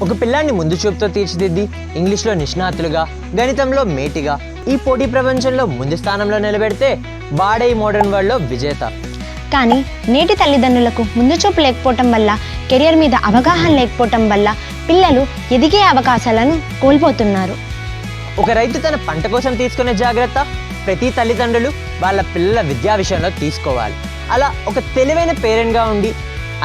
ఒక పిల్లాన్ని ముందు చూపుతో తీర్చిదిద్ది ఇంగ్లీష్లో నిష్ణాతులుగా, గణితంలో మేటిగా ఈ పోటీ ప్రపంచంలో ముందు స్థానంలో నిలబెడితే వాడే ఈ మోడర్న్ వరల్డ్లో విజేత. కానీ నేటి తల్లిదండ్రులకు ముందు చూపు లేకపోవటం వల్ల, కెరియర్ మీద అవగాహన లేకపోవటం వల్ల పిల్లలు ఎదిగే అవకాశాలను కోల్పోతున్నారు. ఒక రైతు తన పంట కోసం తీసుకునే జాగ్రత్త ప్రతి తల్లిదండ్రులు వాళ్ళ పిల్లల విద్యా విషయంలో తీసుకోవాలి. అలా ఒక తెలివైన పేరెంట్గా ఉండి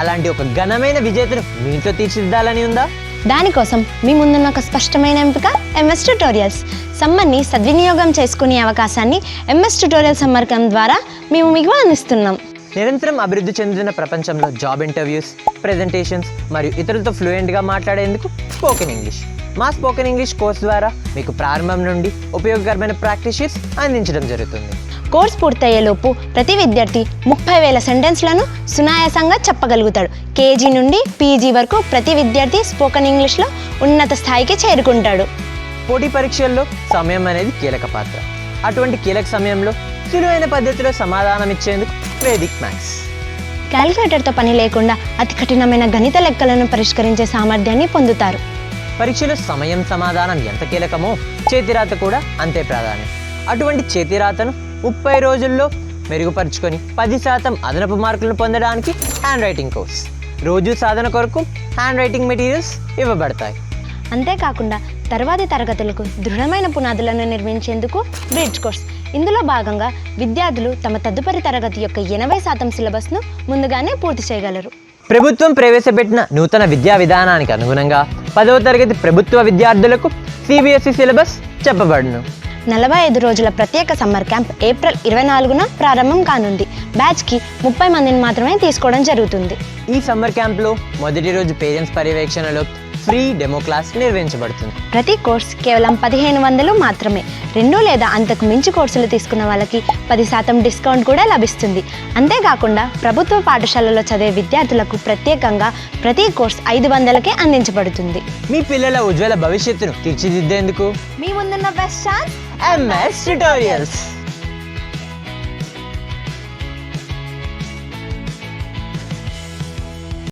అలాంటి ఒక ఘనమైన విజేతను మీ ఇంట్లో తీర్చిదిద్దాలని ఉందా? దానికోసం మీ ముందున్న ఒక స్పష్టమైన ఎంపిక ఎంఎస్ ట్యుటోరియల్స్. సమ్మర్ని సద్వినియోగం చేసుకునే అవకాశాన్ని ఎంఎస్ ట్యుటోరియల్ సమ్మర్ క్యాంప్ ద్వారా మేము మీకు అందిస్తున్నాం. నిరంతరం అభివృద్ధి చెందుతున్న ప్రపంచంలో జాబ్ ఇంటర్వ్యూస్, ప్రెజెంటేషన్స్ మరియు ఇతరులతో ఫ్లూయెంట్గా మాట్లాడేందుకు స్పోకెన్ ఇంగ్లీష్. మా స్పోకెన్ ఇంగ్లీష్ కోర్స్ ద్వారా మీకు ప్రారంభం నుండి ఉపయోగకరమైన ప్రాక్టీస్ షీట్స్ అందించడం జరుగుతుంది. కోర్స్ పూర్తయ్యేలోపు ప్రతి విద్యార్థి 30,000 సెంటెన్స్లను సునాయాసంగా చెప్పగలుగుతాడు. కేజీ నుండి పీజీ వరకు ప్రతి విద్యార్థి స్పోకెన్ ఇంగ్లీష్లో ఉన్నత స్థాయికి చేరుకుంటాడు. పోటీ పరీక్షల్లో సమయం అనేది కీలక పాత్ర. అటువంటి కీలక సమయంలో సులువైన పద్ధతిలో సమాధానం ఇచ్చేందుకు వేదిక్ మ్యాథ్స్. క్యాలిక్యులేటర్తో పని లేకుండా అతి కఠినమైన గణిత లెక్కలను పరిష్కరించే సామర్థ్యాన్ని పొందుతారు. పరీక్షలో సమయం, సమాధానం ఎంత కీలకమో చేతిరాత కూడా అంతే ప్రాధాన్యం. అటువంటి చేతిరాతను 30 రోజుల్లో మెరుగుపరుచుకొని 10% అదనపు మార్కులను పొందడానికి హ్యాండ్ రైటింగ్ కోర్స్, రోజు సాధన కొరకు హ్యాండ్ రైటింగ్ మెటీరియల్స్ ఇవ్వబడతాయి. అంతేకాకుండా తర్వాతి తరగతులకు దృఢమైన పునాదులను నిర్మించేందుకు బ్రిడ్జ్ కోర్స్. ఇందులో భాగంగా విద్యార్థులు తమ తదుపరి తరగతి యొక్క 80% సిలబస్ను ముందుగానే పూర్తి చేయగలరు. ప్రభుత్వం ప్రవేశపెట్టిన నూతన విద్యా విధానానికి అనుగుణంగా 10వ తరగతి ప్రభుత్వ విద్యార్థులకు CBSE సిలబస్ చెప్పబడును. 45 రోజుల ప్రత్యేక సమ్మర్ క్యాంప్ ఏప్రిల్ 24న ప్రారంభం కానుంది. బ్యాచ్కి 30 మందిని మాత్రమే తీసుకోవడం జరుగుతుంది. ఈ సమ్మర్ క్యాంప్లో మొదటి రోజు పేరెంట్స్ పర్యవేక్షణలో ఫ్రీ డెమో క్లాస్ నిర్వహించబడుతుంది. ప్రతి కోర్స్ కేవలం 1500 మాత్రమే. 2 లేదా అంతకు మించి కోర్సులు తీసుకున్న వాళ్ళకి 10% డిస్కౌంట్ కూడా లభిస్తుంది. అంతేకాకుండా ప్రభుత్వ పాఠశాలలో చదివే విద్యార్థులకు ప్రత్యేకంగా ప్రతి కోర్స్ 500కే అందించబడుతుంది. మీ పిల్లల ఉజ్వల భవిష్యత్తును తీర్చిదిద్దేందుకు మీ ముందున్న బెస్ట్ ఛాన్స్ MS ట్యుటోరియల్స్.